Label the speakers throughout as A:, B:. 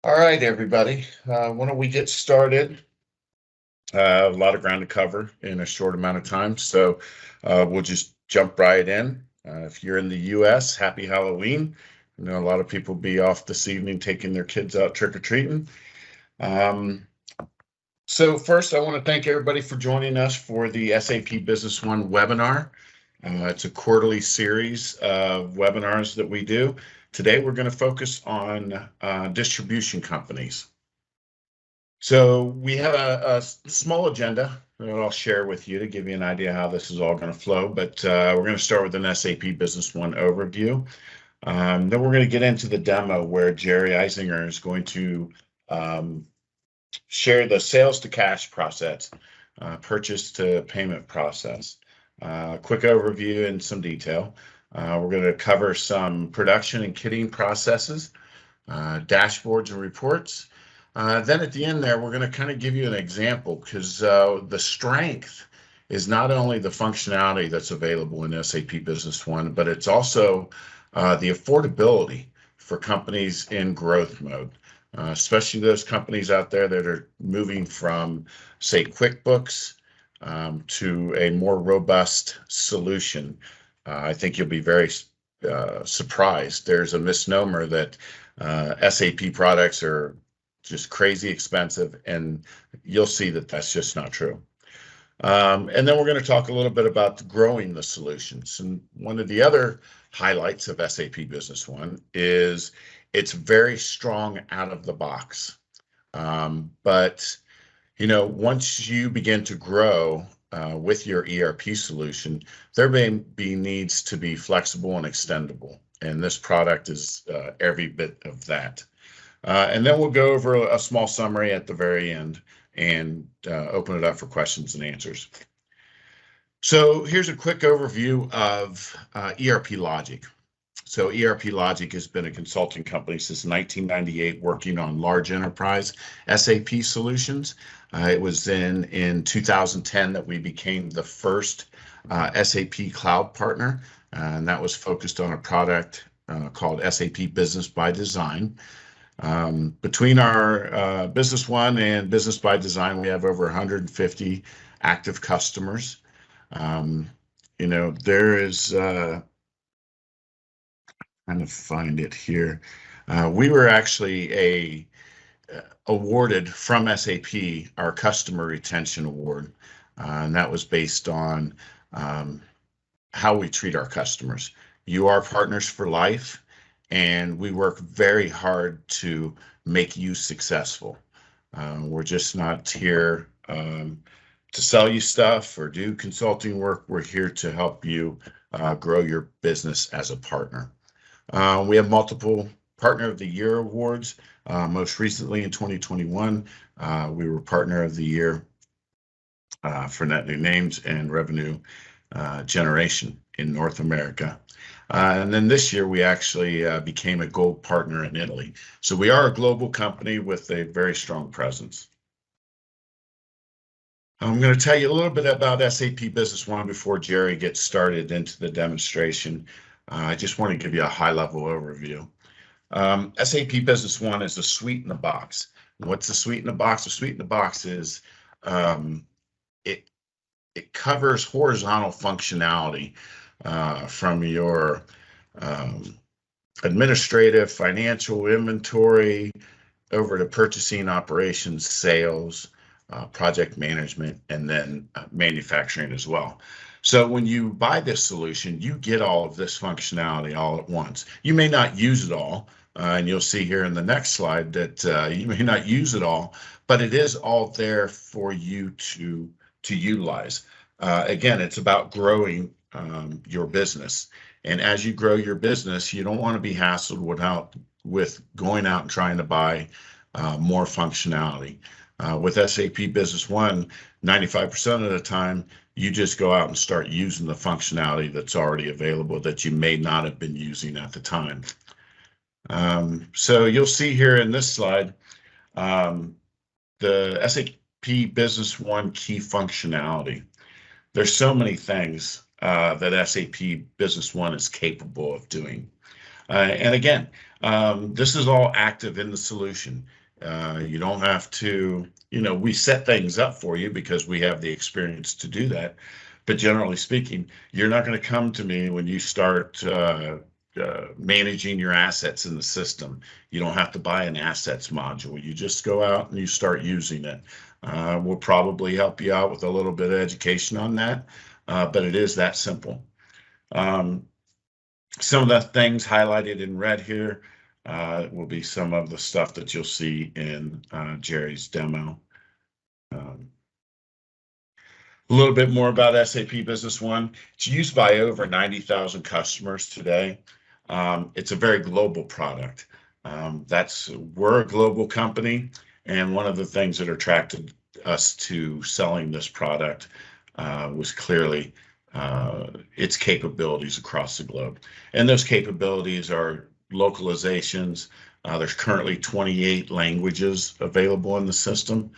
A: All right, everybody. Why don't we get started? A lot of ground to cover in a short amount of time, so we'll just jump right in. If you're in the U.S., happy Halloween. I know a lot of people will be off this evening taking their kids out trick-or-treating. So first, I want to thank everybody for joining us for the SAP Business One webinar. It's a quarterly series of webinars that we do. Today, we're going to focus on distribution companies. So we have a small agenda that I'll share with you to give you an idea how this is all going to flow. But we're going to start with an SAP Business One overview. Then we're going to get into the demo where Jerry Eisinger is going to share the sales to cash process, purchase to payment process. Quick overview and some detail. We're going to cover some production and kitting processes, dashboards and reports. Then at the end there, we're going to kind of give you an example because the strength is not only the functionality that's available in SAP Business One, but it's also the affordability for companies in growth mode, especially those companies out there that are moving from, say, QuickBooks to a more robust solution. I think you'll be very surprised. There's a misnomer that SAP products are just crazy expensive, and you'll see that that's just not true. And then we're going to talk a little bit about growing the solutions. And one of the other highlights of SAP Business One is it's very strong out of the box. But you know, once you begin to grow with your ERP solution, there may be needs to be flexible and extendable. And this product is every bit of that. And then we'll go over a small summary at the very end and open it up for questions and answers. So here's a quick overview of ERP Logic. So ERP Logic has been a consulting company since 1998, working on large enterprise SAP solutions. It was in 2010 that we became the first SAP cloud partner, and that was focused on a product called SAP Business by Design. Between our Business One and Business by Design, we have over 150 active customers. You know, there is, trying to find it here. We were actually awarded from SAP our Customer Retention Award, and that was based on how we treat our customers. You are partners for life, and we work very hard to make you successful. We're just not here to sell you stuff or do consulting work. We're here to help you grow your business as a partner. We have multiple Partner of the Year awards. Most recently in 2021, we were Partner of the Year for net new names and revenue generation in North America. And then this year, we actually became a gold partner in Italy. So we are a global company with a very strong presence. I'm going to tell you a little bit about SAP Business One before Jerry gets started into the demonstration. I just want to give you a high-level overview. SAP Business One is a suite in the box. What's the suite in the box? The suite in the box is it covers horizontal functionality from your administrative, financial, inventory, over to purchasing, operations, sales, project management, and then manufacturing as well. So when you buy this solution, you get all of this functionality all at once. You may not use it all, and you'll see here in the next slide that you may not use it all, but it is all there for you to utilize. Again, it's about growing your business. And as you grow your business, you don't want to be hassled with going out and trying to buy more functionality. With SAP Business One, 95% of the time, you just go out and start using the functionality that's already available that you may not have been using at the time. So you'll see here in this slide, the SAP Business One key functionality. There's so many things that SAP Business One is capable of doing. And again, This is all active in the solution. You don't have to, we set things up for you because we have the experience to do that. But generally speaking, you're not going to come to me when you start managing your assets in the system. You don't have to buy an assets module. You just go out and you start using it. We'll probably help you out with a little bit of education on that, but it is that simple. Some of the things highlighted in red here will be some of the stuff that you'll see in Jerry's demo. A little bit more about SAP Business One. It's used by over 90,000 customers today. It's a very global product. We're a global company, and one of the things that attracted us to selling this product was clearly its capabilities across the globe. And those capabilities are localizations. There's currently 28 languages available in the system.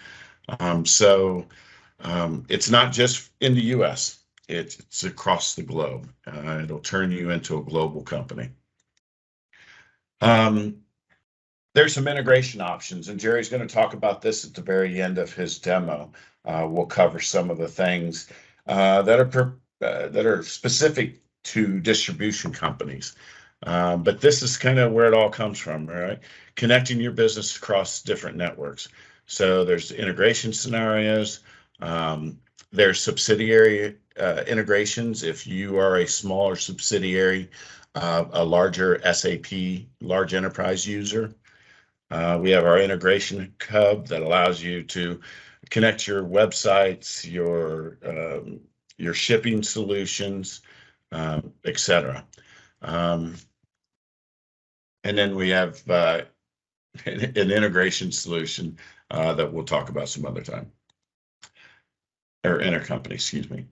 A: It's not just in the US, it's across the globe. It'll turn you into a global company. There's some integration options, and Jerry's going to talk about this at the very end of his demo. We'll cover some of the things that are specific to distribution companies. But this is kind of where it all comes from, right? Connecting your business across different networks. So there's integration scenarios. There's subsidiary integrations. If you are a smaller subsidiary, a larger SAP large enterprise user, we have our integration hub that allows you to connect your websites, your shipping solutions, etc. And then we have an integration solution that we'll talk about some other time, or intercompany, excuse me.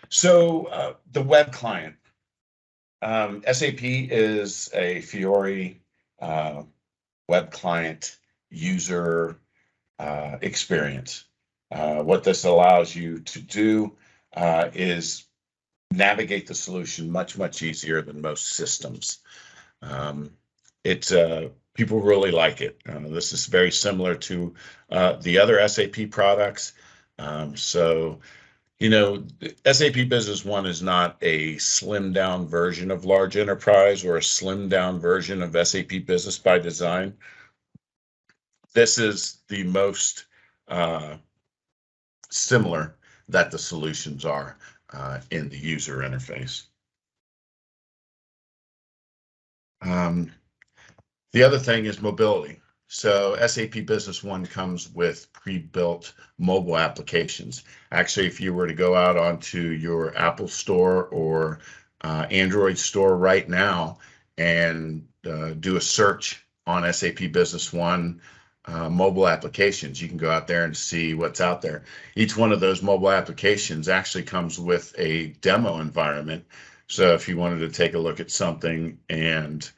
A: So the web client. SAP is a Fiori web client user experience. What this allows you to do is navigate the solution much easier than most systems. People really like it. This is very similar to the other SAP products. SAP Business One is not a slimmed down version of large enterprise or a slimmed down version of SAP Business by Design. This is the most similar that the solutions are in the user interface. The other thing is mobility. So SAP Business One comes with pre-built mobile applications. Actually, if you were to go out onto your Apple Store or Android Store right now and do a search on SAP Business One mobile applications, you can go out there and see what's out there. Each one of those mobile applications actually comes with a demo environment. So if you wanted to take a look at something and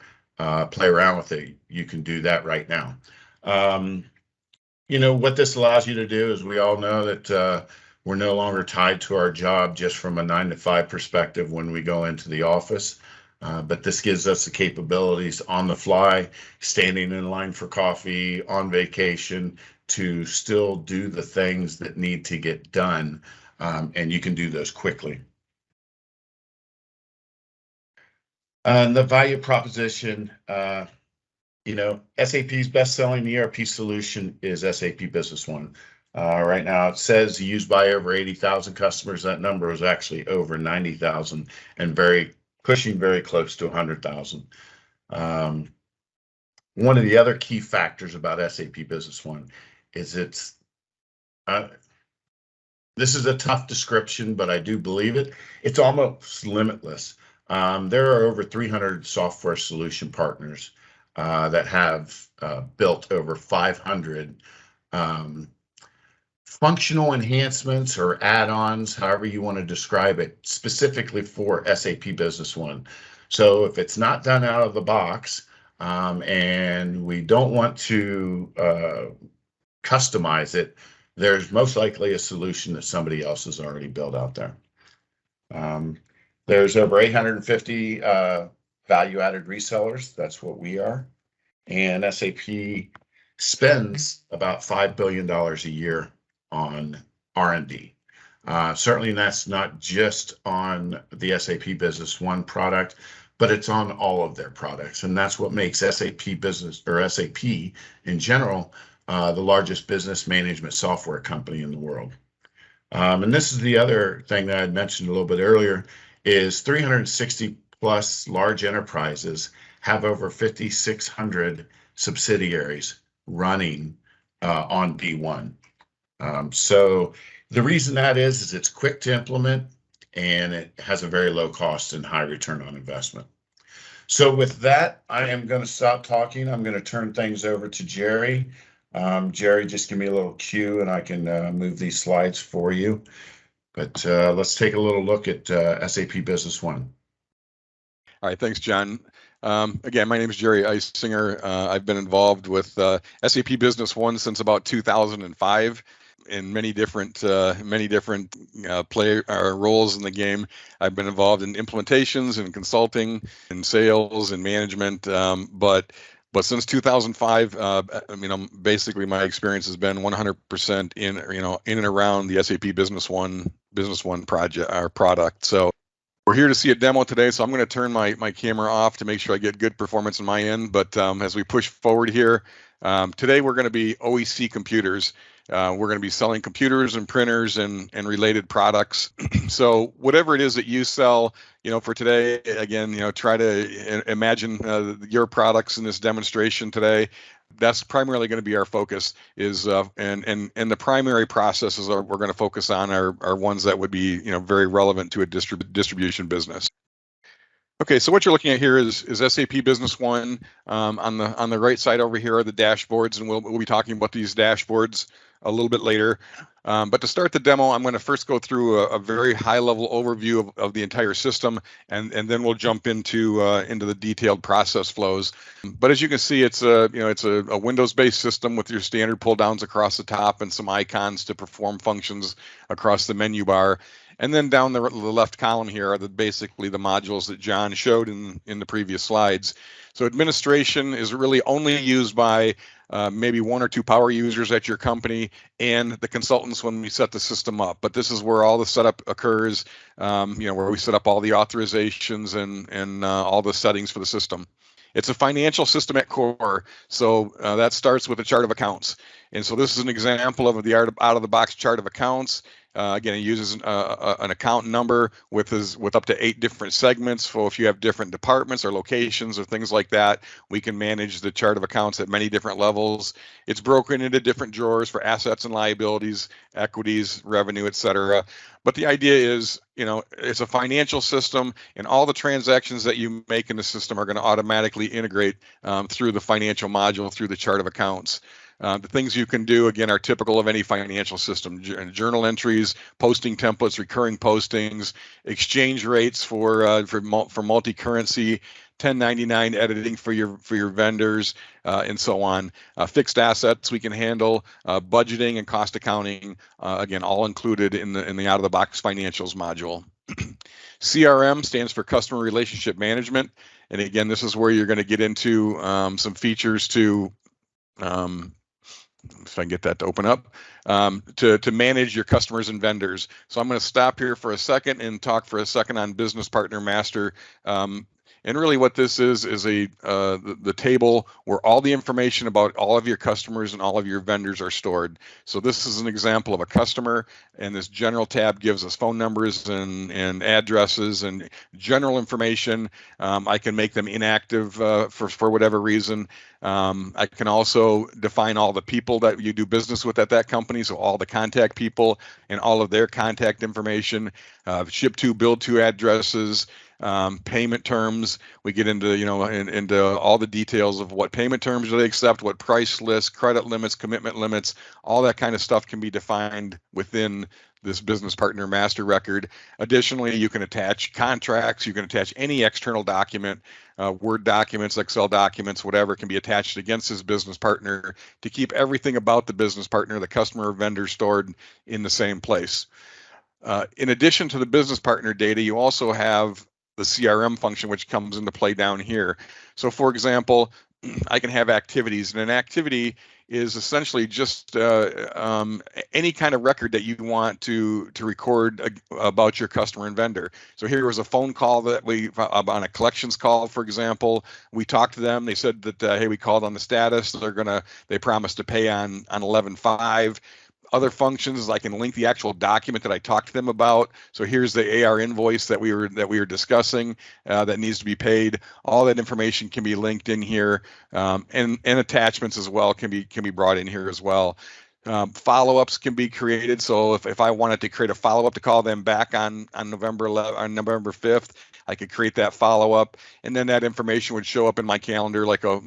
A: play around with it, you can do that right now. What this allows you to do is, we all know that we're no longer tied to our job just from a 9-to-5 perspective when we go into the office. But this gives us the capabilities on the fly, standing in line for coffee, on vacation, to still do the things that need to get done. And you can do those quickly. The value proposition, SAP's best-selling ERP solution is SAP Business One. Right now it says used by over 80,000 customers. That number is actually over 90,000 and pushing very close to 100,000. One of the other key factors about SAP Business One is this is a tough description, but I do believe it. It's almost limitless. There are over 300 software solution partners that have built over 500 functional enhancements or add-ons, however you want to describe it, specifically for SAP Business One. So if it's not done out of the box, and we don't want to customize it, there's most likely a solution that somebody else has already built out there. There's over 850 value-added resellers. That's what we are. And SAP spends about $5 billion a year on R&D. Certainly that's not just on the SAP Business One product, but it's on all of their products. And that's what makes SAP Business, or SAP in general, the largest business management software company in the world. And this is the other thing that I mentioned a little bit earlier, is 360 plus large enterprises have over 5,600 subsidiaries running on B1. So the reason that is it's quick to implement and it has a very low cost and high return on investment. So with that, I am going to stop talking. I'm going to turn things over to Jerry. Jerry, just give me a little cue and I can move these slides for you. But let's take a little look at SAP Business One.
B: All right, thanks, John. Again, my name is Jerry Eisinger. I've been involved with SAP Business One since about 2005 in many different roles in the game. I've been involved in implementations and consulting and sales and management, but since 2005, basically my experience has been 100% in and around the SAP Business One project or product. So we're here to see a demo today, so I'm going to turn my camera off to make sure I get good performance on my end. But as we push forward here, today we're going to be OEC Computers. We're going to be selling computers and printers and related products. So whatever it is that you sell, for today, again, try to imagine your products in this demonstration today. That's primarily going to be our focus is, and the primary processes we're going to focus on are ones that would be, very relevant to a distribution business. Okay, so what you're looking at here is SAP Business One. On the right side over here are the dashboards, and we'll be talking about these dashboards a little bit later. But to start the demo, I'm going to first go through a very high-level overview of the entire system, and then we'll jump into the detailed process flows. But as you can see, it's a Windows-based system with your standard pull-downs across the top and some icons to perform functions across the menu bar. And then down the left column here are basically the modules that John showed in the previous slides. So administration is really only used by maybe one or two power users at your company and the consultants when we set the system up. But this is where all the setup occurs, where we set up all the authorizations and all the settings for the system. It's a financial system at core, so that starts with a chart of accounts. And so this is an example of the out-of-the-box chart of accounts. Again, it uses an account number with up to 8 different segments. So if you have different departments or locations or things like that, we can manage the chart of accounts at many different levels. It's broken into different drawers for assets and liabilities, equities, revenue, etc. But the idea is, it's a financial system, and all the transactions that you make in the system are going to automatically integrate through the financial module, through the chart of accounts. The things you can do, again, are typical of any financial system: journal entries, posting templates, recurring postings, exchange rates for multi-currency, 1099 editing for your vendors, and so on. Fixed assets we can handle, budgeting and cost accounting, again, all included in the out-of-the-box financials module. CRM stands for Customer Relationship Management, and again, this is where you're going to get into some features to if I can get that to open up, to manage your customers and vendors. So I'm going to stop here for a second and talk for a second on Business Partner Master. And really what this is the table where all the information about all of your customers and all of your vendors are stored. So this is an example of a customer, and this general tab gives us phone numbers and addresses and general information. I can make them inactive for whatever reason. I can also define all the people that you do business with at that company, so all the contact people and all of their contact information, ship to, bill to addresses, payment terms. We get into into all the details of what payment terms do they accept, what price lists, credit limits, commitment limits, all that kind of stuff can be defined within this Business Partner Master record. Additionally, you can attach contracts, you can attach any external document, Word documents, Excel documents, whatever can be attached against this business partner to keep everything about the business partner, the customer or vendor, stored in the same place. In addition to the business partner data, you also have the CRM function, which comes into play down here. So for example, I can have activities, and an activity is essentially just any kind of record that you want to record about your customer and vendor. So here was a phone call that we on a collections call, for example. We talked to them. They said that hey, we called on the status. They promised to pay on 11/5. Other functions is I can link the actual document that I talked to them about. So here's the AR invoice that we were discussing that needs to be paid. All that information can be linked in here, and attachments as well can be brought in here as well. Follow-ups can be created. So if I wanted to create a follow-up to call them back on November 5th, I could create that follow-up, and then that information would show up in my calendar like an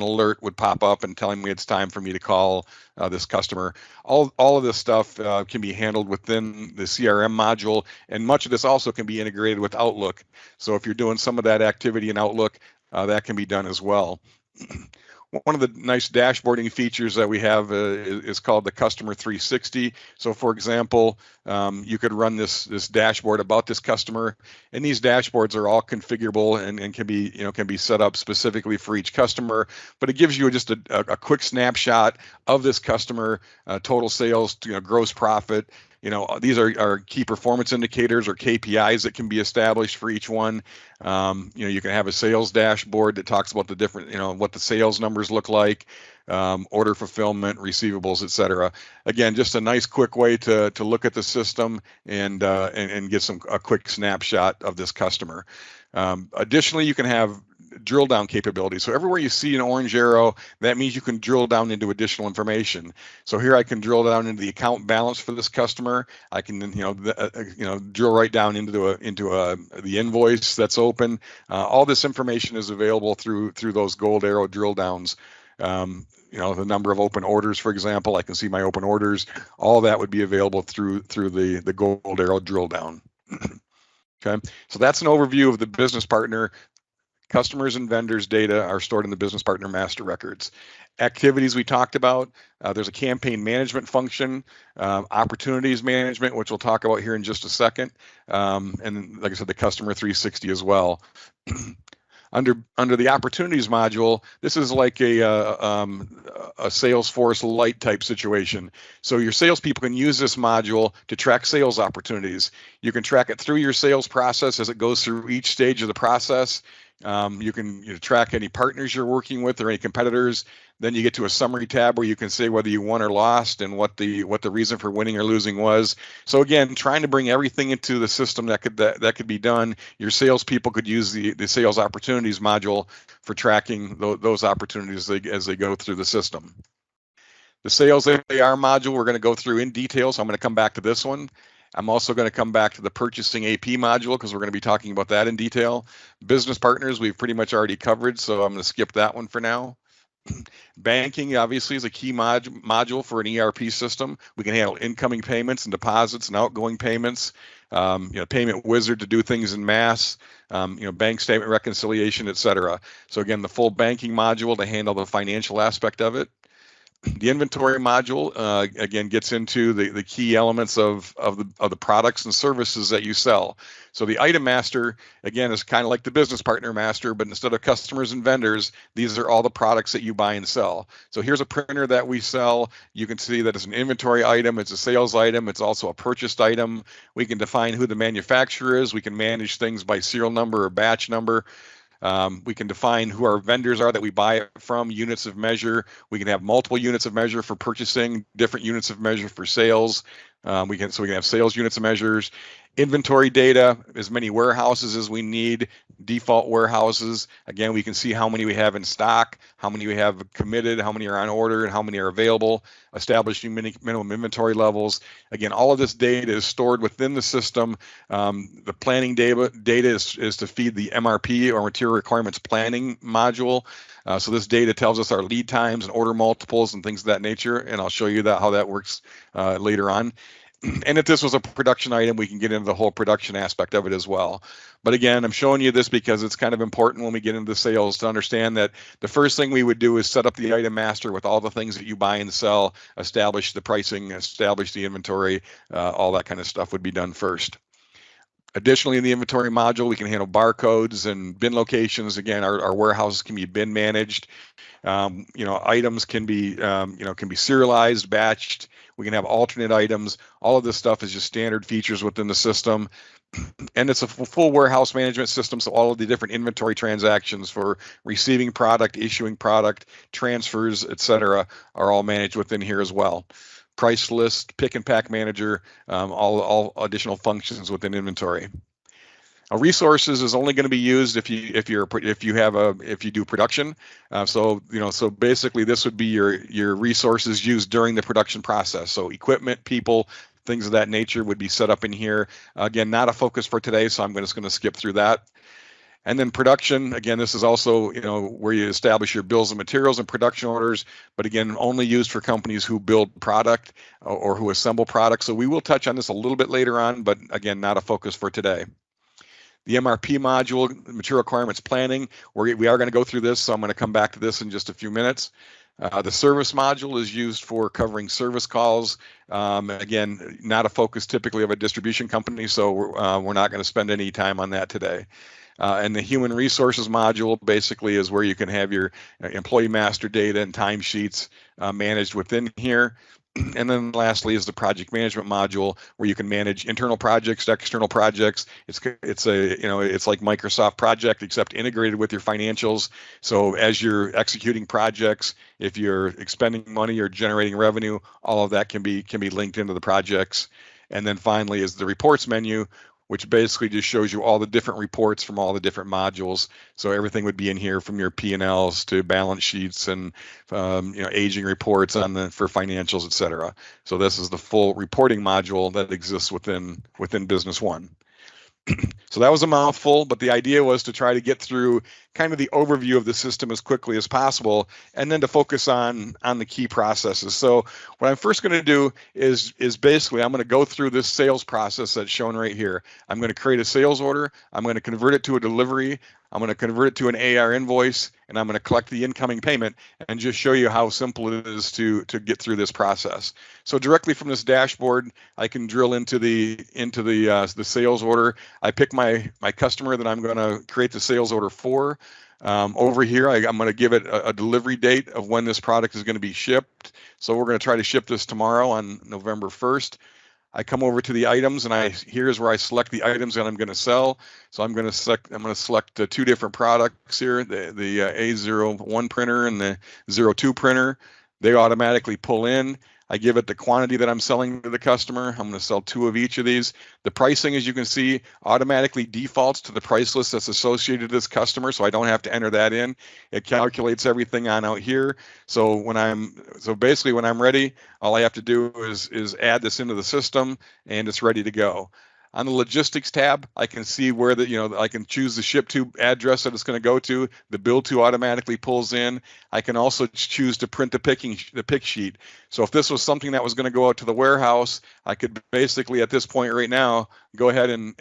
B: alert would pop up and telling me it's time for me to call this customer. All of this stuff can be handled within the CRM module, and much of this also can be integrated with Outlook. So if you're doing some of that activity in Outlook, that can be done as well. One of the nice dashboarding features that we have is called the Customer 360. So, for example, you could run this dashboard about this customer, and these dashboards are all configurable and can be set up specifically for each customer. But it gives you just a quick snapshot of this customer, total sales, gross profit. These are key performance indicators or KPIs that can be established for each one. You can have a sales dashboard that talks about the different, what the sales numbers look like, order fulfillment, receivables, etc. Again, just a nice quick way to look at the system and get a quick snapshot of this customer. Additionally, you can have drill down capability. So everywhere you see an orange arrow, that means you can drill down into additional information. So here I can drill down into the account balance for this customer. I can drill right down into the invoice that's open. All this information is available through those gold arrow drill downs. The number of open orders, for example, I can see my open orders. All that would be available through the gold arrow drill down. Okay, so that's an overview of the business partner. Customers and vendors data are stored in the business partner master records. Activities we talked about, there's a campaign management function, opportunities management, which we'll talk about here in just a second, and like I said, the customer 360 as well. Under the opportunities module, this is like a Salesforce Lite type situation. So your salespeople can use this module to track sales opportunities. You can track it through your sales process as it goes through each stage of the process. You can track any partners you're working with or any competitors. Then you get to a summary tab where you can say whether you won or lost and what the reason for winning or losing was. So again, trying to bring everything into the system that could be done. Your salespeople could use the sales opportunities module for tracking those opportunities as they go through the system. The sales AR module we're going to go through in detail, so I'm going to come back to this one. I'm also going to come back to the purchasing AP module because we're going to be talking about that in detail. Business partners we've pretty much already covered, so I'm going to skip that one for now. Banking obviously is a key module for an ERP system. We can handle incoming payments and deposits and outgoing payments. Payment wizard to do things in mass. Bank statement reconciliation, etc. So again, the full banking module to handle the financial aspect of it. The inventory module again gets into the key elements of the products and services that you sell. So the item master again is kind of like the business partner master, but instead of customers and vendors, these are all the products that you buy and sell. So here's a printer that we sell. You can see that it's an inventory item, it's a sales item, it's also a purchased item. We can define who the manufacturer is. We can manage things by serial number or batch number. We can define who our vendors are that we buy it from, units of measure. We can have multiple units of measure for purchasing, different units of measure for sales. We can have sales units of measures. Inventory data, as many warehouses as we need, default warehouses. Again, we can see how many we have in stock, how many we have committed, how many are on order, and how many are available, establishing minimum inventory levels. Again, all of this data is stored within the system. The planning data is to feed the MRP or material requirements planning module. So this data tells us our lead times and order multiples and things of that nature, and I'll show you how that works later on. And if this was a production item, we can get into the whole production aspect of it as well. But again, I'm showing you this because it's kind of important when we get into sales to understand that the first thing we would do is set up the item master with all the things that you buy and sell, establish the pricing, establish the inventory, all that kind of stuff would be done first. Additionally, in the inventory module, we can handle barcodes and bin locations. Again, our warehouses can be bin managed. Items can be, can be serialized, batched. We can have alternate items. All of this stuff is just standard features within the system. And it's a full warehouse management system, so all of the different inventory transactions for receiving product, issuing product, transfers, etc., are all managed within here as well. Price list, pick and pack manager, all additional functions within inventory. Now, resources is only going to be used if you do production. So basically this would be your resources used during the production process. So equipment, people, things of that nature would be set up in here. Again, not a focus for today, so I'm just going to skip through that. And then production, again, this is also, where you establish your bills of materials and production orders, but again, only used for companies who build product or who assemble products. So we will touch on this a little bit later on, but again, not a focus for today. The MRP module, material requirements planning, we are going to go through this, so I'm going to come back to this in just a few minutes. The service module is used for covering service calls. Again, not a focus typically of a distribution company, so we're not going to spend any time on that today. And the human resources module basically is where you can have your employee master data and timesheets managed within here. And then lastly is the project management module, where you can manage internal projects, external projects. It's like Microsoft Project, except integrated with your financials. So as you're executing projects, if you're expending money or generating revenue, all of that can be linked into the projects. And then finally is the reports menu, which basically just shows you all the different reports from all the different modules. So everything would be in here, from your P&Ls to balance sheets and aging reports for financials, etc. So this is the full reporting module that exists within Business One. So that was a mouthful, but the idea was to try to get through kind of the overview of the system as quickly as possible, and then to focus on the key processes. So what I'm first going to do is basically I'm going to go through this sales process that's shown right here. I'm going to create a sales order. I'm going to convert it to a delivery. I'm going to convert it to an AR invoice, and I'm going to collect the incoming payment and just show you how simple it is to get through this process. So directly from this dashboard, I can drill into the sales order. I pick my customer that I'm going to create the sales order for. Over here, I'm going to give it a delivery date of when this product is going to be shipped. So we're going to try to ship this tomorrow on November 1st. I come over to the items, and here's where I select the items that I'm going to sell. So I'm going to select two different products here, the A01 printer and the 02 printer. They automatically pull in. I give it the quantity that I'm selling to the customer. I'm going to sell 2 of each of these. The pricing, as you can see, automatically defaults to the price list that's associated to this customer, so I don't have to enter that in. It calculates everything on out here. So basically when I'm ready, all I have to do is add this into the system, and it's ready to go. On the logistics tab, I can see where I can choose the ship to address that it's going to go to. The bill to automatically pulls in. I can also choose to print the pick sheet. So if this was something that was going to go out to the warehouse, I could basically at this point right now go ahead and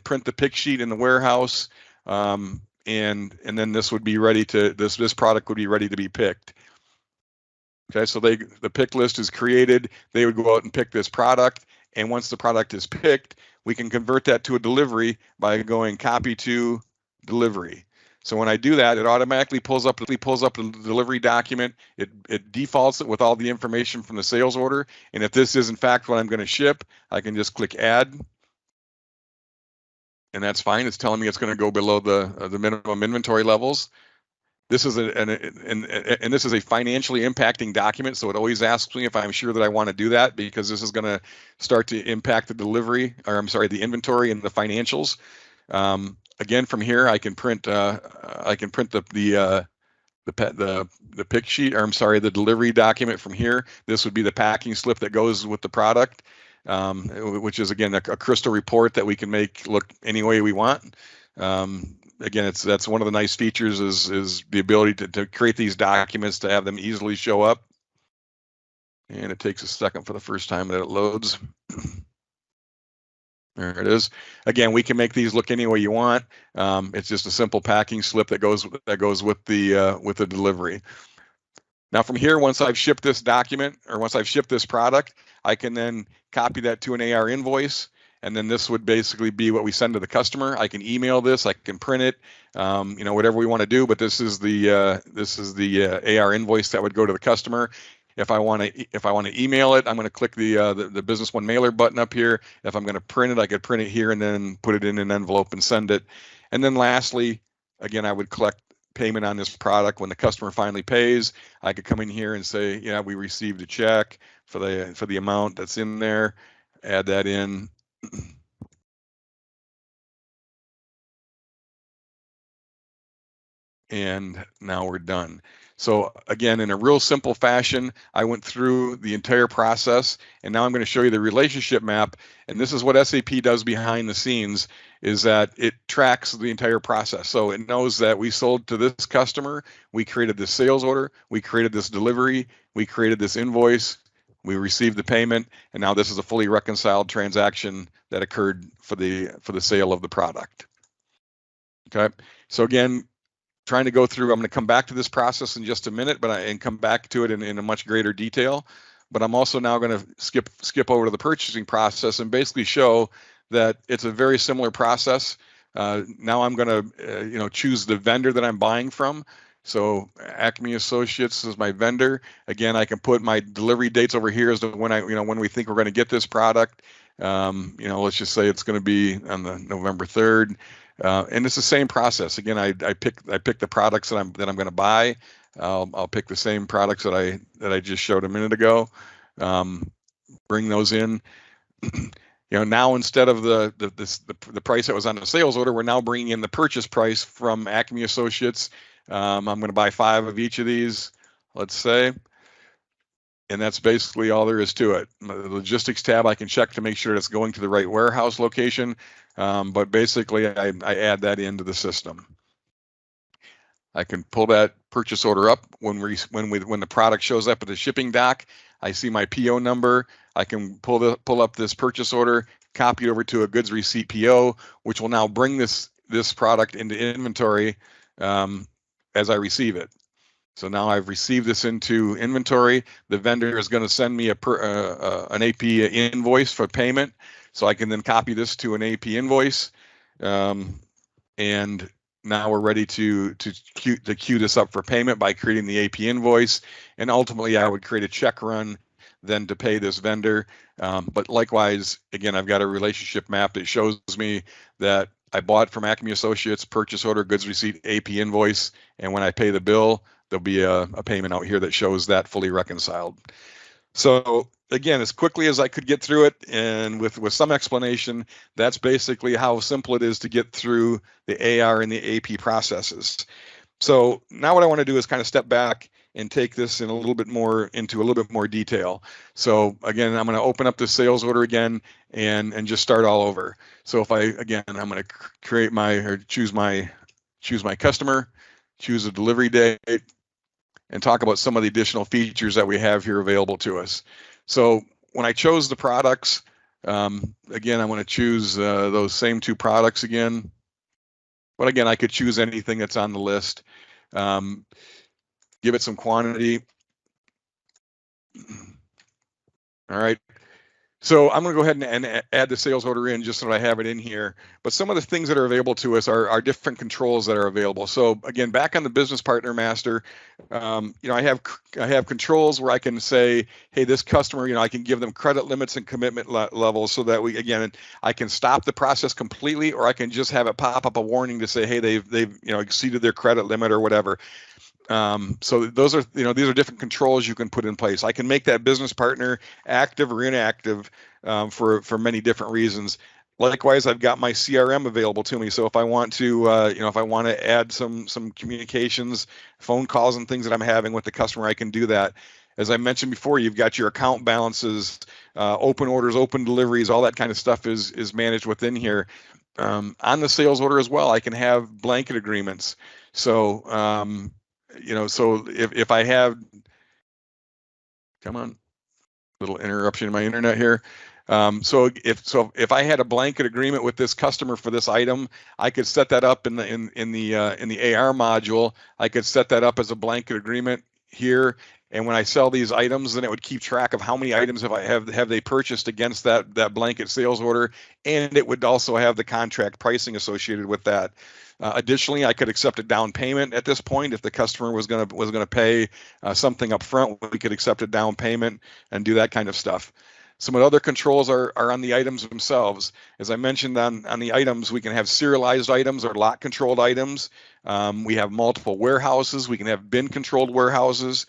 B: print the pick sheet in the warehouse, and then this would be ready to this product would be ready to be picked. Okay, so the pick list is created. They would go out and pick this product. And once the product is picked, we can convert that to a delivery by going copy to delivery. So when I do that, it automatically pulls up the delivery document. It defaults it with all the information from the sales order. And if this is in fact what I'm going to ship, I can just click add. And that's fine. It's telling me it's going to go below the minimum inventory levels. This is this is a financially impacting document, so it always asks me if I'm sure that I want to do that, because this is going to start to impact the the inventory and the financials. Again, from here I can print the pick sheet, or the delivery document from here. This would be the packing slip that goes with the product, which is again a crystal report that we can make look any way we want. Again, that's one of the nice features is the ability to create these documents, to have them easily show up. And it takes a second for the first time that it loads. There it is. Again, we can make these look any way you want. It's just a simple packing slip that goes with the delivery. Now from here, once I've shipped this document, or once I've shipped this product, I can then copy that to an AR invoice. And then this would basically be what we send to the customer. I can email this, I can print it, whatever we want to do. But this is the AR invoice that would go to the customer. If I want to email it, I'm going to click the Business One mailer button up here. If I'm going to print it, I could print it here and then put it in an envelope and send it. And then lastly, again, I would collect payment on this product. When the customer finally pays, I could come in here and say, yeah, we received a check for the amount that's in there, add that in. And now we're done. So again, in a real simple fashion, I went through the entire process, and now I'm going to show you the relationship map. And this is what SAP does behind the scenes, is that it tracks the entire process. So it knows that we sold to this customer, we created this sales order, we created this delivery, we created this invoice, we received the payment, and now this is a fully reconciled transaction that occurred for the sale of the product. Okay, so again, trying to go through, I'm going to come back to this process in just a minute, and come back to it in a much greater detail. But I'm also now going to skip over to the purchasing process and basically show that it's a very similar process. Now I'm going to choose the vendor that I'm buying from. So Acme Associates is my vendor. Again, I can put my delivery dates over here as to when we think we're going to get this product. Let's just say it's going to be on the November 3rd. And it's the same process. Again, I pick the products that I'm going to buy. I'll pick the same products that I just showed a minute ago. Bring those in. Now instead of the price that was on the sales order, we're now bringing in the purchase price from Acme Associates. I'm going to buy 5 of each of these, let's say. And that's basically all there is to it. The logistics tab, I can check to make sure it's going to the right warehouse location. But basically, I add that into the system. I can pull that purchase order up when the product shows up at the shipping dock. I see my PO number. I can pull up this purchase order, copy it over to a goods receipt PO, which will now bring this product into inventory as I receive it. So now I've received this into inventory. The vendor is going to send me an AP invoice for payment. So I can then copy this to an AP invoice. And now we're ready to queue this up for payment by creating the AP invoice. And ultimately, I would create a check run then to pay this vendor. But likewise, again, I've got a relationship map that shows me that I bought from Acme Associates, purchase order, goods receipt, AP invoice. And when I pay the bill, there'll be a payment out here that shows that fully reconciled. So again, as quickly as I could get through it, and with some explanation, that's basically how simple it is to get through the AR and the AP processes. So now what I want to do is kind of step back and take this into a little bit more detail. So again, I'm going to open up the sales order again and just start all over. So I'm going to choose my customer, choose a delivery date, and talk about some of the additional features that we have here available to us. So when I chose the products, again, I want to choose those same 2 products again. But again, I could choose anything that's on the list. Give it some quantity. All right. So I'm going to go ahead and add the sales order in just so that I have it in here. But some of the things that are available to us are different controls that are available. So again, back on the Business Partner Master, I have controls where I can say, hey, this customer, I can give them credit limits and commitment levels so that I can stop the process completely, or I can just have it pop up a warning to say, hey, they've exceeded their credit limit or whatever. So those are, these are different controls you can put in place. I can make that business partner active or inactive for many different reasons. Likewise, I've got my CRM available to me. So if I want to, add some communications, phone calls and things that I'm having with the customer, I can do that. As I mentioned before, you've got your account balances, open orders, open deliveries, all that kind of stuff is managed within here. On the sales order as well, I can have blanket agreements. So, so if I have, come on, little interruption in my internet here. So if I had a blanket agreement with this customer for this item, I could set that up in the AR module. I could set that up as a blanket agreement here, And when I sell these items, then it would keep track of how many items have they purchased against that blanket sales order, and it would also have the contract pricing associated with that. Additionally, I could accept a down payment at this point if the customer was gonna pay something up front. We could accept a down payment and do that kind of stuff. Some of the other controls are on the items themselves. As I mentioned, on the items, we can have serialized items or lot controlled items. We have multiple warehouses. We can have bin controlled warehouses.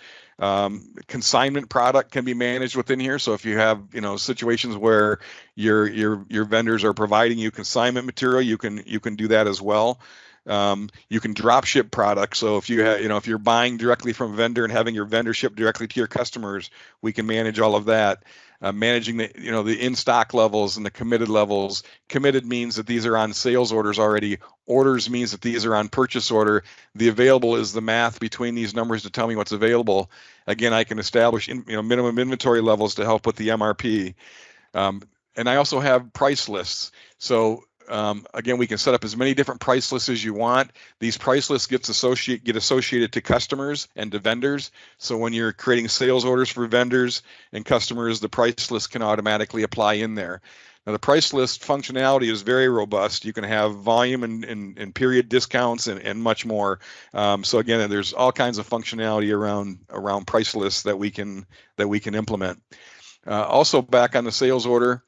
B: Consignment product can be managed within here. So if you have, situations where your vendors are providing you consignment material, you can do that as well. You can drop ship products. So if if you're buying directly from a vendor and having your vendor ship directly to your customers, we can manage all of that. Managing the in-stock levels and the committed levels. Committed means that these are on sales orders already. Orders means that these are on purchase order. The available is the math between these numbers to tell me what's available. Again, I can establish minimum inventory levels to help with the MRP. And I also have price lists. So again, we can set up as many different price lists as you want. These price lists get associated to customers and to vendors. So when you're creating sales orders for vendors and customers, the price list can automatically apply in there. Now, the price list functionality is very robust. You can have volume and period discounts and much more. So again, there's all kinds of functionality around price lists that we can implement. Also, back on the sales order.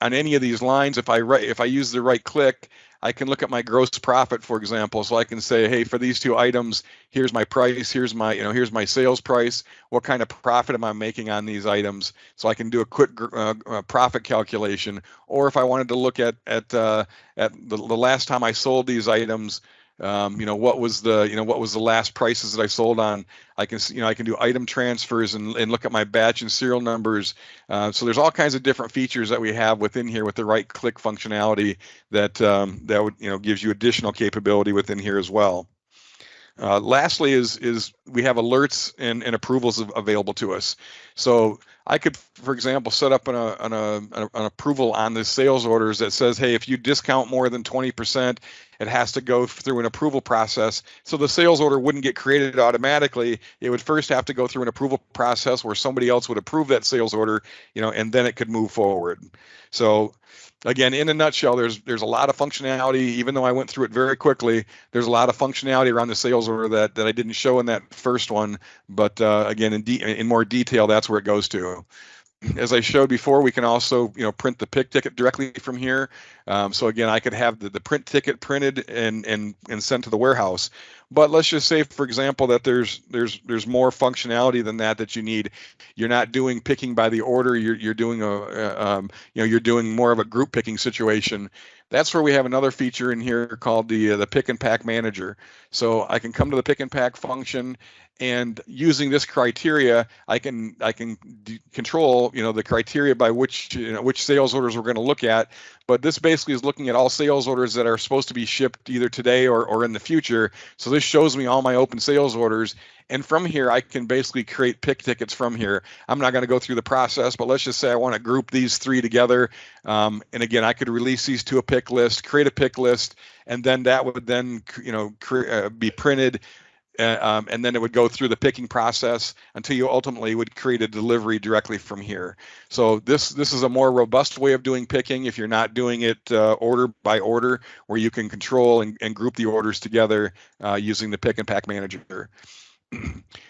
B: On any of these lines, if I use the right click, I can look at my gross profit, for example. So I can say, hey, for these two items, here's my price, here's my sales price. What kind of profit am I making on these items? So I can do a quick profit calculation. Or if I wanted to look at the last time I sold these items, what was the last prices that I sold on? I can do item transfers and look at my batch and serial numbers. So there's all kinds of different features that we have within here with the right click functionality that would gives you additional capability within here as well. Lastly is we have alerts and approvals available to us. So I could, for example, set up an approval on the sales orders that says, hey, if you discount more than 20%, it has to go through an approval process. So the sales order wouldn't get created automatically. It would first have to go through an approval process where somebody else would approve that sales order, and then it could move forward. So again, in a nutshell, there's a lot of functionality. Even though I went through it very quickly, there's a lot of functionality around the sales order that I didn't show in that first one. But again, in more detail, that's where it goes to. As I showed before, we can also print the pick ticket directly from here. So again, I could have the print ticket printed and sent to the warehouse. But let's just say, for example, that there's more functionality than that you need. You're not doing picking by the order. You're doing you're doing more of a group picking situation. That's where we have another feature in here called the pick and pack manager. So I can come to the pick and pack function, and using this criteria, I can control the criteria by which sales orders we're going to look at. But this basically is looking at all sales orders that are supposed to be shipped either today or in the future. So this shows me all my open sales orders. And from here, I can basically create pick tickets from here. I'm not going to go through the process, but let's just say I want to group these three together. And again, I could release these to a pick list, create a pick list, and then that would then be printed. And then it would go through the picking process until you ultimately would create a delivery directly from here. So this is a more robust way of doing picking if you're not doing it order by order, where you can control and group the orders together using the pick and pack manager.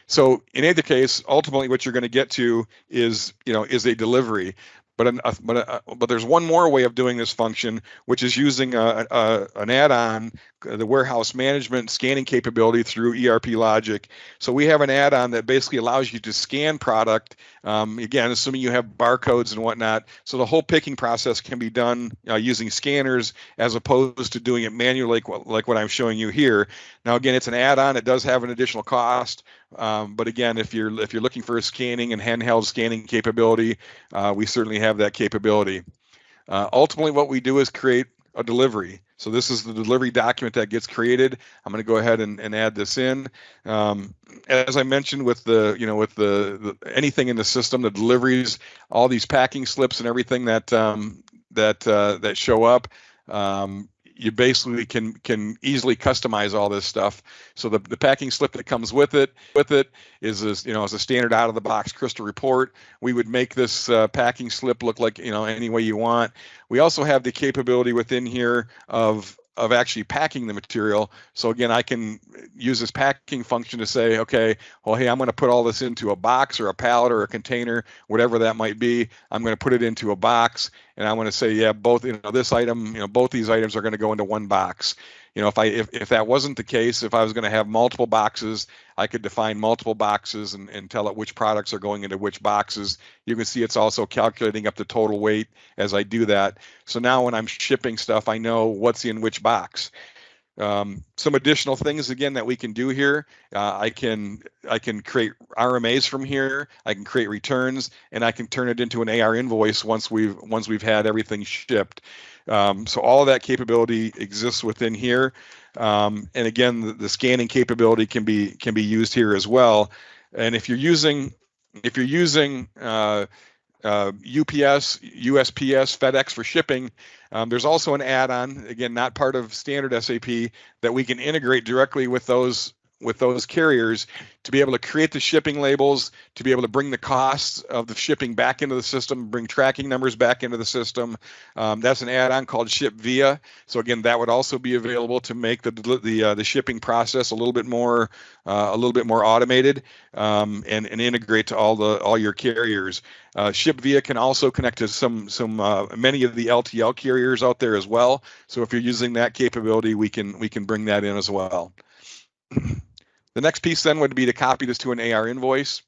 B: So in either case, ultimately what you're going to get to is a delivery. But there's one more way of doing this function, which is using an add-on, the warehouse management scanning capability through ERP Logic. So we have an add-on that basically allows you to scan product, again, assuming you have barcodes and whatnot. So the whole picking process can be done using scanners as opposed to doing it manually like what I'm showing you here. Now, again, it's an add-on. It does have an additional cost. But again, if you're looking for a scanning and handheld scanning capability, we certainly have that capability. Ultimately, what we do is create a delivery. So this is the delivery document that gets created. I'm going to go ahead and add this in. As I mentioned, with the anything in the system, the deliveries, all these packing slips and everything that show up. you basically can easily customize all this stuff. So the packing slip that comes with it is this, as a standard out of the box crystal report. We would make this packing slip look like any way you want. We also have the capability within here of actually packing the material. So again, I can use this packing function to say, okay, well, hey, I'm going to put all this into a box or a pallet or a container, whatever that might be. I'm going to put it into a box, and I want to say, yeah, both, this item, both these items are going to go into one box. If that wasn't the case, if I was going to have multiple boxes, I could define multiple boxes and tell it which products are going into which boxes. You can see it's also calculating up the total weight as I do that. So now when I'm shipping stuff, I know what's in which box. Some additional things again that we can do here. I can create RMAs from here. I can create returns, and I can turn it into an AR invoice once we've had everything shipped. So all of that capability exists within here. And again, the scanning capability can be used here as well. And if you're using UPS, USPS, FedEx for shipping, there's also an add-on, again, not part of standard SAP, that we can integrate directly with those carriers to be able to create the shipping labels, to be able to bring the costs of the shipping back into the system, bring tracking numbers back into the system. That's an add-on called Ship Via. So again, that would also be available to make the shipping process a little bit more automated and integrate to all your carriers. Ship Via can also connect to many of the LTL carriers out there as well. So if you're using that capability, we can bring that in as well. The next piece then would be to copy this to an AR invoice.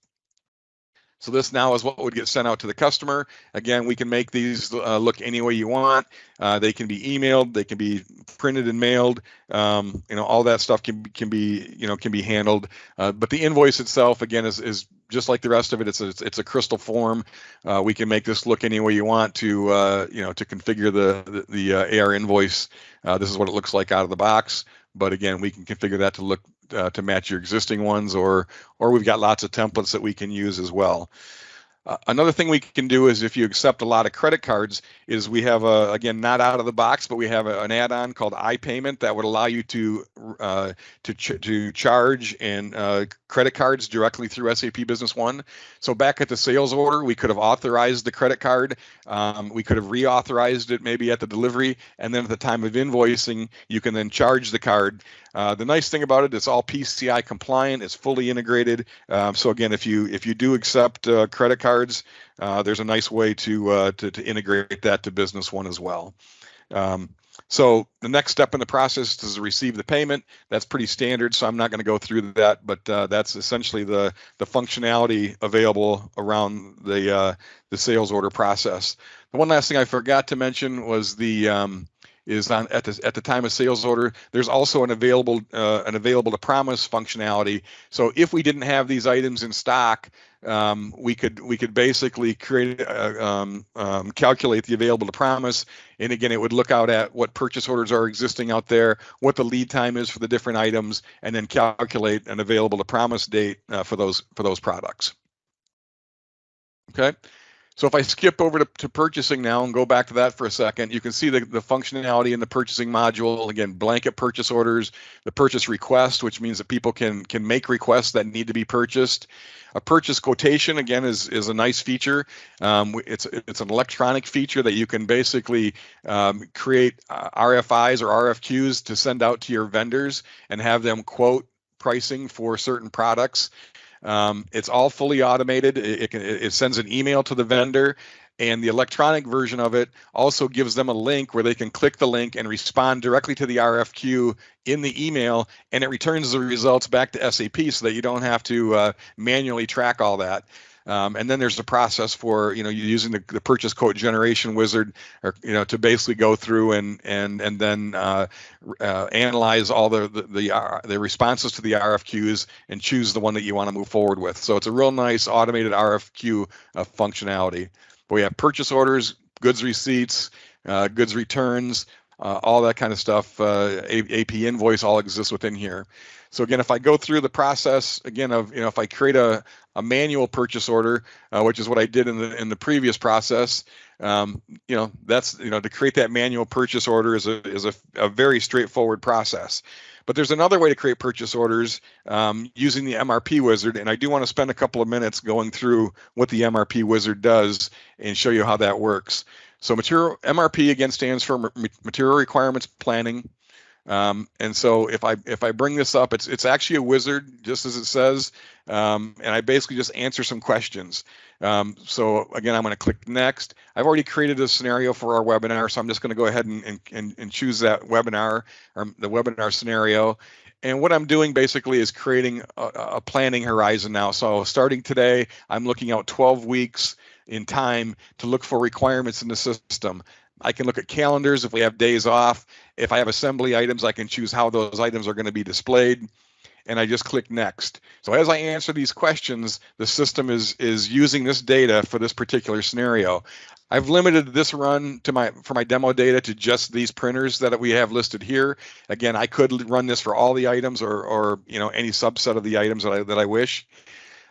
B: So this now is what would get sent out to the customer. Again, we can make these look any way you want. They can be emailed, they can be printed and mailed. All that stuff can be handled. But the invoice itself, again, is just like the rest of it. It's a crystal form. We can make this look any way you want to configure the AR invoice. This is what it looks like out of the box. But again, we can configure that to look to match your existing ones, or we've got lots of templates that we can use as well. Another thing we can do is, if you accept a lot of credit cards, is we have again, not out of the box, but we have an add-on called iPayment that would allow you to charge and credit cards directly through SAP Business One. So back at the sales order, we could have authorized the credit card. We could have reauthorized it maybe at the delivery, and then at the time of invoicing, you can then charge the card. The nice thing about it, it's all PCI compliant. It's fully integrated. So again, if you do accept credit cards, there's a nice way to integrate that to Business One as well. So the next step in the process is to receive the payment. That's pretty standard, so I'm not going to go through that, but that's essentially the functionality available around the sales order process. The one last thing I forgot to mention was at the time of sales order, there's also an available to promise functionality. So if we didn't have these items in stock, we could basically calculate the available to promise, and again, it would look out at what purchase orders are existing out there, what the lead time is for the different items, and then calculate an available to promise date for those products. Okay. So if I skip over to purchasing now and go back to that for a second, you can see the functionality in the purchasing module. Again, blanket purchase orders, the purchase request, which means that people can make requests that need to be purchased. A purchase quotation, again, is a nice feature. It's an electronic feature that you can basically create RFIs or RFQs to send out to your vendors and have them quote pricing for certain products. It's all fully automated. It sends an email to the vendor, and the electronic version of it also gives them a link where they can click the link and respond directly to the RFQ in the email, and it returns the results back to SAP so that you don't have to manually track all that. And then there's a process for using the purchase quote generation wizard, or to basically go through and then analyze all the responses to the RFQs and choose the one that you want to move forward with. So it's a real nice automated RFQ functionality. But we have purchase orders, goods receipts, goods returns, all that kind of stuff. AP invoice all exists within here. So again, if I go through the process again of if I create a manual purchase order, which is what I did in the previous process, that's, to create that manual purchase order is a very straightforward process. But there's another way to create purchase orders using the MRP wizard, and I do want to spend a couple of minutes going through what the MRP wizard does and show you how that works. So MRP again stands for Material Requirements Planning. And so if I bring this up, it's actually a wizard, just as it says, and I basically just answer some questions. So again, I'm going to click next. I've already created a scenario for our webinar, so I'm just going to go ahead and choose that webinar, or the webinar scenario. And what I'm doing basically is creating a planning horizon now. So starting today, I'm looking out 12 weeks in time to look for requirements in the system. I can look at calendars if we have days off. If I have assembly items, I can choose how those items are going to be displayed, and I just click next. So as I answer these questions, the system is using this data for this particular scenario. I've limited this run for my demo data to just these printers that we have listed here. Again, I could run this for all the items or any subset of the items that I wish.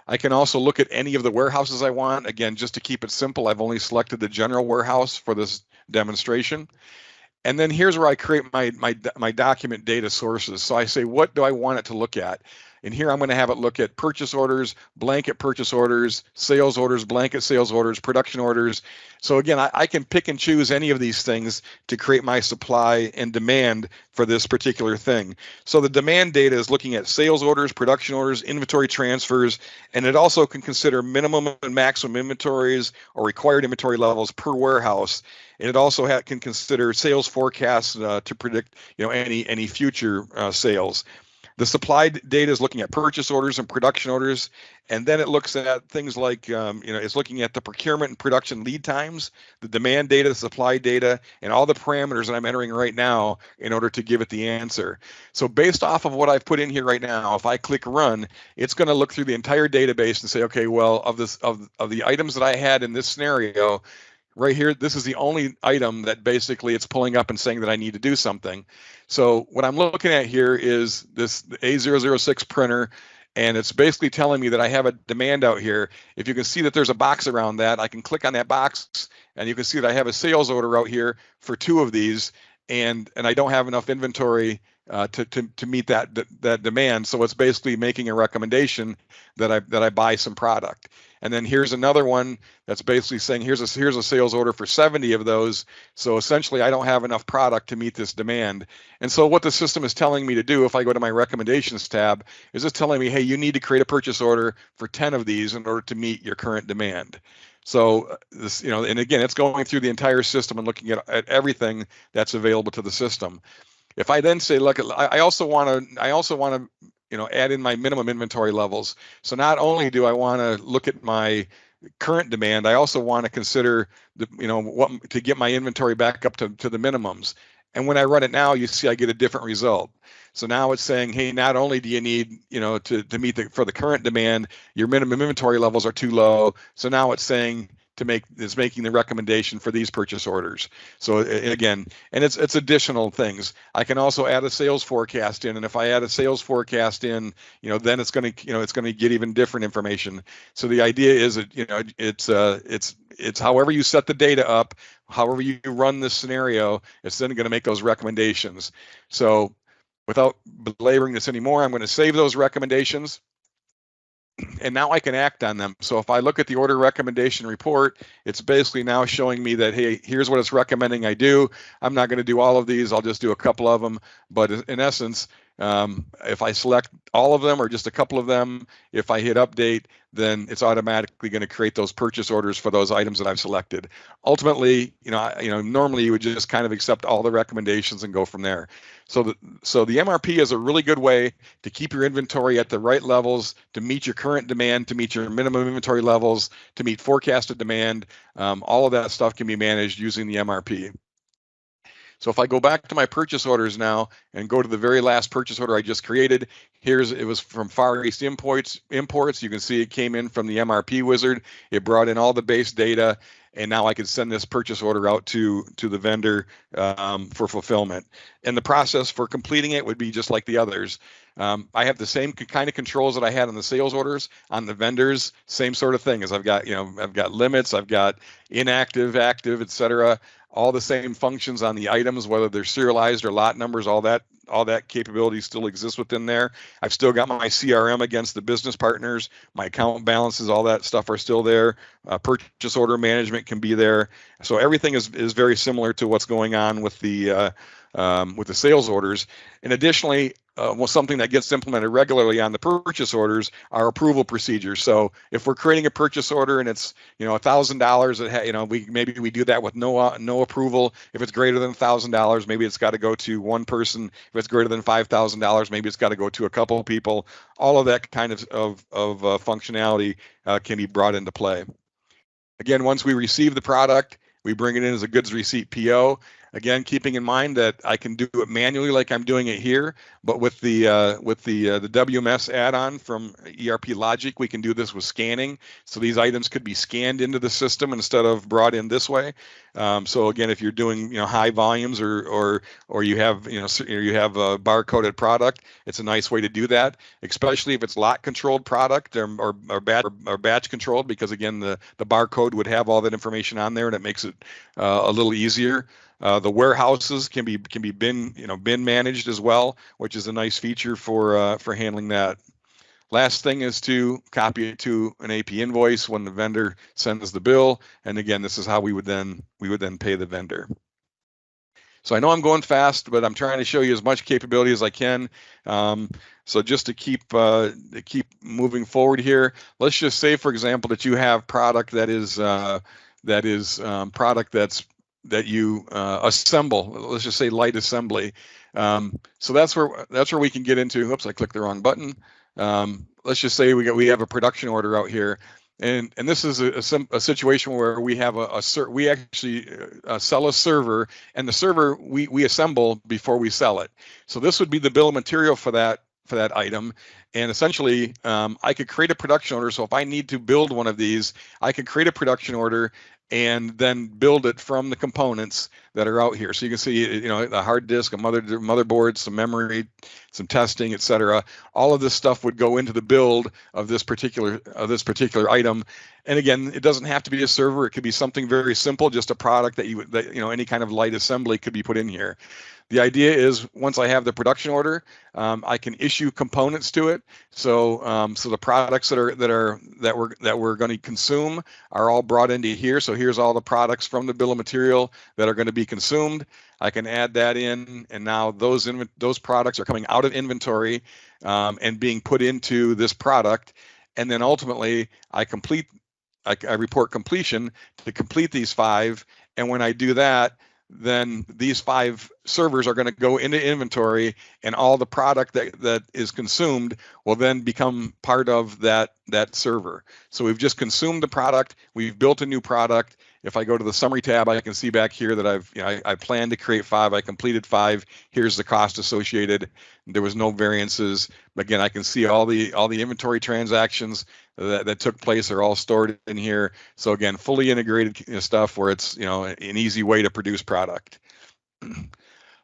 B: I can also look at any of the warehouses I want. Again, just to keep it simple, I've only selected the general warehouse for this demonstration. And then here's where I create my document data sources. So I say, what do I want it to look at? And here I'm going to have it look at purchase orders, blanket purchase orders, sales orders, blanket sales orders, production orders. So again, I can pick and choose any of these things to create my supply and demand for this particular thing. So the demand data is looking at sales orders, production orders, inventory transfers, and it also can consider minimum and maximum inventories or required inventory levels per warehouse. And it also can consider sales forecasts to predict any future sales. The supply data is looking at purchase orders and production orders, and then it looks at things like, it's looking at the procurement and production lead times, the demand data, the supply data, and all the parameters that I'm entering right now in order to give it the answer. So based off of what I've put in here right now, if I click run, it's going to look through the entire database and say, okay, well, of the items that I had in this scenario, right here, this is the only item that basically it's pulling up and saying that I need to do something. So what I'm looking at here is this A006 printer, and it's basically telling me that I have a demand out here. If you can see that there's a box around that, I can click on that box, and you can see that I have a sales order out here for 2 of these, and I don't have enough inventory to meet that demand. So it's basically making a recommendation that I buy some product. And then here's another one that's basically saying here's a sales order for 70 of those. So essentially I don't have enough product to meet this demand. And so what the system is telling me to do, if I go to my recommendations tab, is it's telling me, hey, you need to create a purchase order for 10 of these in order to meet your current demand. So this, and again, it's going through the entire system and looking at everything that's available to the system. If I then say, look, I also want to add in my minimum inventory levels. So not only do I want to look at my current demand, I also want to consider what to get my inventory back up to the minimums. And when I run it now, you see I get a different result. So now it's saying, hey, not only do you need, to meet for the current demand, your minimum inventory levels are too low. So now it's saying it's making the recommendation for these purchase orders. So again, and it's additional things. I can also add a sales forecast in, and if I add a sales forecast in, then it's going to get even different information. So the idea is that it's however you set the data up, however you run this scenario, it's then going to make those recommendations. So without belaboring this anymore, I'm going to save those recommendations. And now I can act on them. So if I look at the order recommendation report, it's basically now showing me that, hey, here's what it's recommending I do. I'm not going to do all of these. I'll just do a couple of them. But in essence, if I select all of them or just a couple of them, if I hit update, then it's automatically going to create those purchase orders for those items that I've selected. Ultimately, normally you would just kind of accept all the recommendations and go from there. So the MRP is a really good way to keep your inventory at the right levels, to meet your current demand, to meet your minimum inventory levels, to meet forecasted demand. All of that stuff can be managed using the MRP. So if I go back to my purchase orders now and go to the very last purchase order I just created, it was from Far East Imports. You can see it came in from the MRP wizard. It brought in all the base data. and now I could send this purchase order out to the vendor for fulfillment. And the process for completing it would be just like the others. I have the same kind of controls that I had on the sales orders on the vendors. Same sort of thing, as I've got limits, I've got inactive, active, etc. All the same functions on the items, whether they're serialized or lot numbers, all that capability still exists within there. I've still got my CRM against the business partners, my account balances, all that stuff are still there. Purchase order management can be there. So everything is very similar to what's going on with the sales orders. And additionally, something that gets implemented regularly on the purchase orders are approval procedures. So if we're creating a purchase order and it's $1,000, maybe we do that with no approval. If it's greater than $1,000, maybe it's got to go to one person. If it's greater than $5,000, maybe it's got to go to a couple of people. All of that kind of functionality can be brought into play. Again, once we receive the product, we bring it in as a goods receipt PO. Again, keeping in mind that I can do it manually like I'm doing it here, but with the WMS add-on from ERP Logic, we can do this with scanning. So these items could be scanned into the system instead of brought in this way. So again, if you're doing high volumes or you have a barcoded product, it's a nice way to do that, especially if it's lot controlled product or batch controlled, because again the barcode would have all that information on there and it makes it a little easier. The warehouses can be bin managed as well, which is a nice feature for handling that. Last thing is to copy it to an AP invoice when the vendor sends the bill, and again, this is how we would then pay the vendor. So I know I'm going fast, but I'm trying to show you as much capability as I can. So just to keep moving forward here, let's just say, for example, that you have product that is product that you assemble. Let's just say light assembly. So that's where we can get into. Oops, I clicked the wrong button. Let's just say we have a production order out here, and this is a situation where we have we actually sell a server, and the server we assemble before we sell it. So this would be the bill of material for that item. And essentially, I could create a production order. So if I need to build one of these, I could create a production order and then build it from the components that are out here. So you can see, a hard disk, a motherboard, some memory, some testing, etc. All of this stuff would go into the build of this particular item. And again, it doesn't have to be a server. It could be something very simple, just a product that any kind of light assembly could be put in here. The idea is once I have the production order, I can issue components to it. So the products that we're going to consume are all brought into here. So here's all the products from the bill of material that are going to be consumed. I can add that in, and now those products are coming out of inventory and being put into this product. And then ultimately, I report completion to complete these 5. And when I do that, then these 5 servers are going to go into inventory, and all the product that is consumed will then become part of that server. So we've just consumed the product. We've built a new product. If I go to the summary tab, I can see back here that I planned to create 5. I completed 5. Here's the cost associated. There was no variances. Again, I can see all the inventory transactions that took place are all stored in here. So again, fully integrated stuff where it's an easy way to produce product.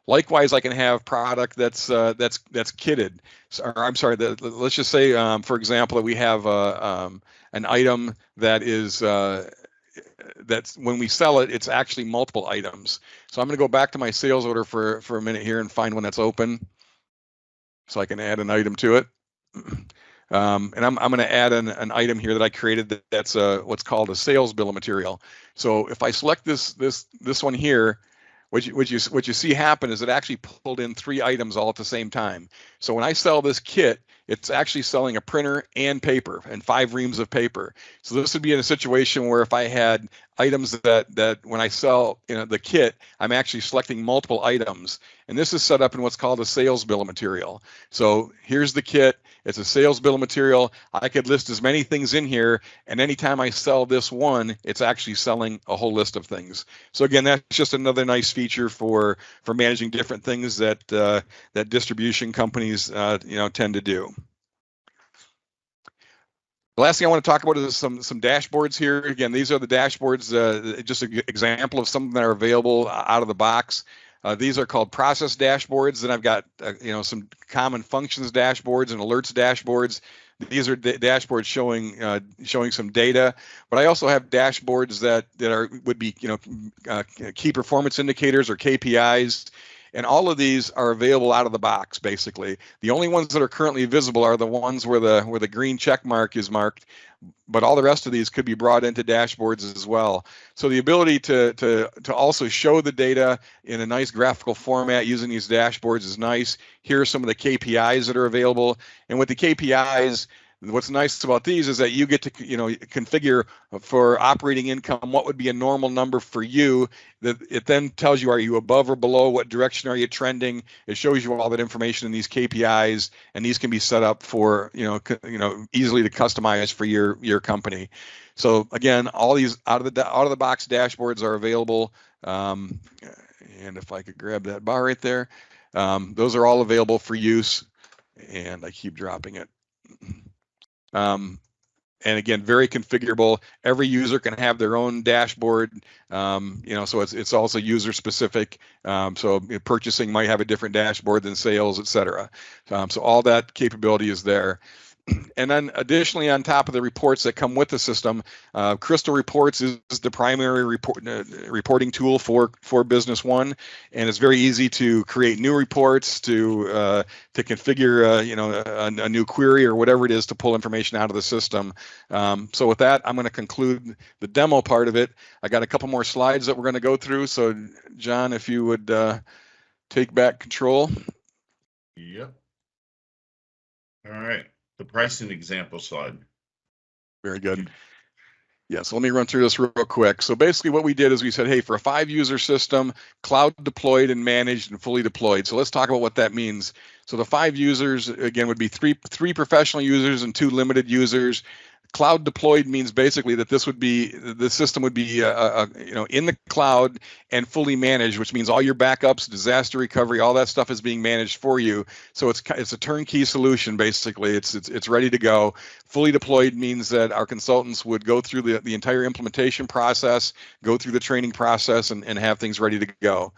B: Likewise, I can have product that's kitted. Let's just say, for example, that we have an item that is that's when we sell it, it's actually multiple items. So I'm going to go back to my sales order for a minute here and find one that's open, so I can add an item to it. And I'm going to add an item here that I created that's what's called a sales bill of material. So if I select this one here, what you see happen is it actually pulled in 3 items all at the same time. So when I sell this kit, it's actually selling a printer and paper and 5 reams of paper. So this would be in a situation where if I had items that when I sell the kit, I'm actually selecting multiple items. And this is set up in what's called a sales bill of material. So here's the kit. It's a sales bill of material. I could list as many things in here, and anytime I sell this one, it's actually selling a whole list of things. So again, that's just another nice feature for managing different things that distribution companies tend to do. The last thing I want to talk about is some dashboards here. Again, these are the dashboards, just an example of some that are available out of the box. These are called process dashboards. Then I've got some common functions dashboards and alerts dashboards. These are dashboards showing some data, but I also have dashboards that would be key performance indicators or KPIs. And all of these are available out of the box, basically. The only ones that are currently visible are the ones where the green check mark is marked, but all the rest of these could be brought into dashboards as well. So the ability to also show the data in a nice graphical format using these dashboards is nice. Here are some of the KPIs that are available. And with the KPIs, what's nice about these is that you get to configure for operating income what would be a normal number for you. That it then tells you, are you above or below, what direction are you trending. It shows you all that information in these KPIs, and these can be set up for easily to customize for your company. So again, all these out of the box dashboards are available. And if I could grab that bar right there, those are all available for use. And I keep dropping it. And again, very configurable. Every user can have their own dashboard, so it's also user specific. So purchasing might have a different dashboard than sales, et cetera. So all that capability is there. And then additionally, on top of the reports that come with the system, Crystal Reports is the primary reporting tool for Business One, and it's very easy to create new reports, to configure a new query or whatever it is to pull information out of the system. So with that, I'm going to conclude the demo part of it. I got a couple more slides that we're going to go through. So John, if you would take back control.
A: Yep. All right. The pricing example slide.
B: Very good. Yeah, so let me run through this real quick. So basically what we did is we said, hey, for a 5-user system, cloud deployed and managed and fully deployed. So let's talk about what that means. So the 5 users, again, would be three professional users and 2 limited users. Cloud deployed means basically that the system would be in the cloud and fully managed, which means all your backups, disaster recovery, all that stuff is being managed for you. So it's a turnkey solution. Basically, it's ready to go. Fully deployed means that our consultants would go through the entire implementation process, go through the training process, and have things ready to go.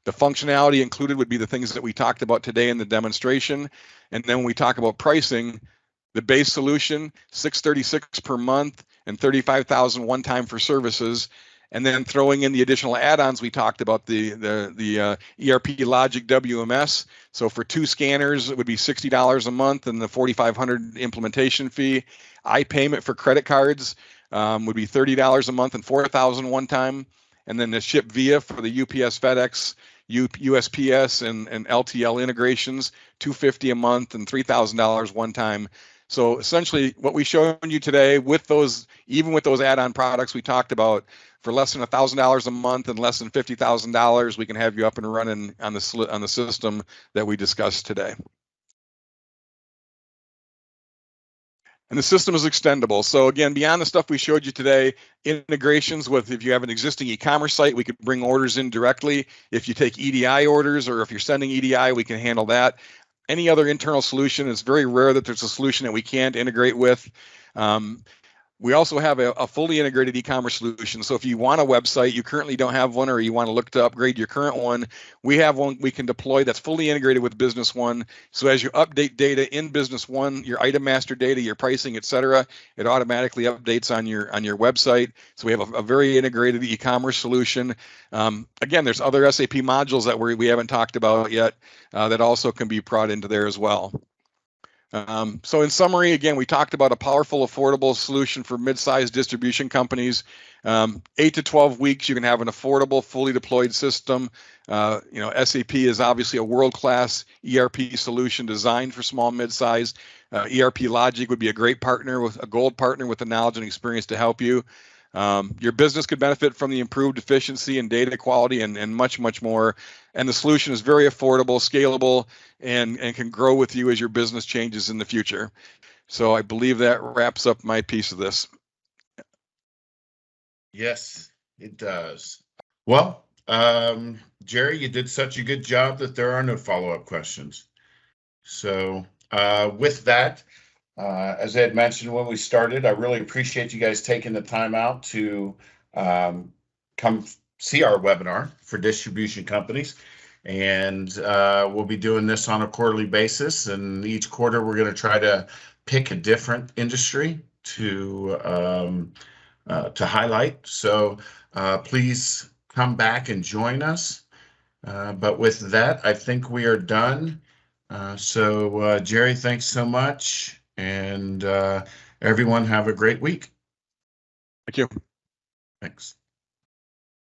B: The functionality included would be the things that we talked about today in the demonstration. And then when we talk about pricing, the base solution, $636 per month and $35,000 one time for services, and then throwing in the additional add-ons we talked about, the ERP Logic WMS. So for 2 scanners, it would be $60 a month and the $4,500 implementation fee. iPayment for credit cards would be $30 a month and $4,000 one time, and then the ship via for the UPS, FedEx, USPS, and LTL integrations, $250 a month and $3,000 one time. So essentially what we showed you today with those, even with those add-on products we talked about, for less than $1,000 a month and less than $50,000, we can have you up and running on the system that we discussed today. And the system is extendable. So again, beyond the stuff we showed you today, integrations with, if you have an existing e-commerce site, we could bring orders in directly. If you take EDI orders, or if you're sending EDI, we can handle that. Any other internal solution, it's very rare that there's a solution that we can't integrate with. We also have a fully integrated e-commerce solution. So if you want a website, you currently don't have one, or you want to look to upgrade your current one, we have one we can deploy that's fully integrated with Business One. So as you update data in Business One, your item master data, your pricing, et cetera, it automatically updates on your website. So we have a very integrated e-commerce solution. Again, there's other SAP modules that we haven't talked about yet that also can be brought into there as well. So in summary, again, we talked about a powerful, affordable solution for mid-sized distribution companies. 8 to 12 weeks, you can have an affordable, fully deployed system. SAP is obviously a world-class ERP solution designed for small, mid-size. ERP Logic would be a great partner, with a gold partner with the knowledge and experience to help you. Your business could benefit from the improved efficiency and data quality and much, much more. And the solution is very affordable, scalable, and can grow with you as your business changes in the future. So I believe that wraps up my piece of this.
A: Yes, it does. Well, Jerry, you did such a good job that there are no follow-up questions. So with that, As I had mentioned when we started, I really appreciate you guys taking the time out to come see our webinar for distribution companies. And we'll be doing this on a quarterly basis. And each quarter, we're going to try to pick a different industry to highlight. So please come back and join us. But with that, I think we are done. So Jerry, thanks so much. And everyone have a great week.
B: Thank you.
A: Thanks.